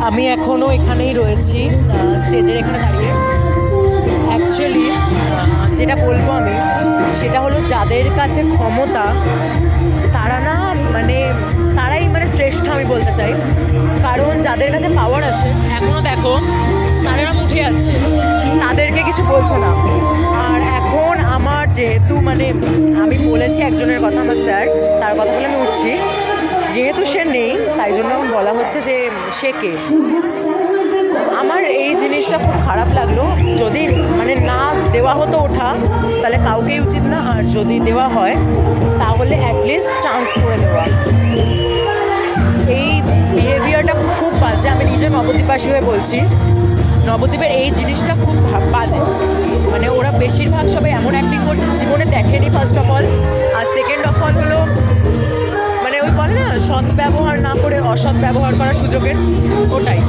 আমি এখনও এখানেই রয়েছি, স্টেজের এখানে দাঁড়িয়ে। অ্যাকচুয়ালি যেটা বলবো আমি, সেটা হলো যাদের কাছে ক্ষমতা তারা না তারাই শ্রেষ্ঠ আমি বলতে চাই। কারণ যাদের কাছে পাওয়ার আছে এখনও দেখো তারা উঠে যাচ্ছে, তাদেরকে কিছু বলছে না। আর এখন আমার যেহেতু আমি বলেছি একজনের কথা, আমার স্যার, তার কথা বলে আমি উঠছি। যেহেতু সে নেই তাই জন্য আমার বলা হচ্ছে যে সে কে। আমার এই জিনিসটা খুব খারাপ লাগলো। যদি না দেওয়া হতো ওঠা, তাহলে কাউকেই উচিত না। আর যদি দেওয়া হয় তাহলে অ্যাটলিস্ট চান্স করে দেওয়া। এই বিহেভিয়ারটা খুব বাজে। আমি নিজে নবদ্বীপবাসী হয়ে বলছি, নবদ্বীপের এই জিনিসটা খুব বাজে। ওরা বেশিরভাগ সবাই এমন অ্যাক্টিং করছে জীবনে দেখেনি, ফার্স্ট অফ অল। আর সেকেন্ড অফ অল হলো ওই বলে না, সৎ ব্যবহার না করে অসৎ ব্যবহার করার সুযোগের, ওটাই।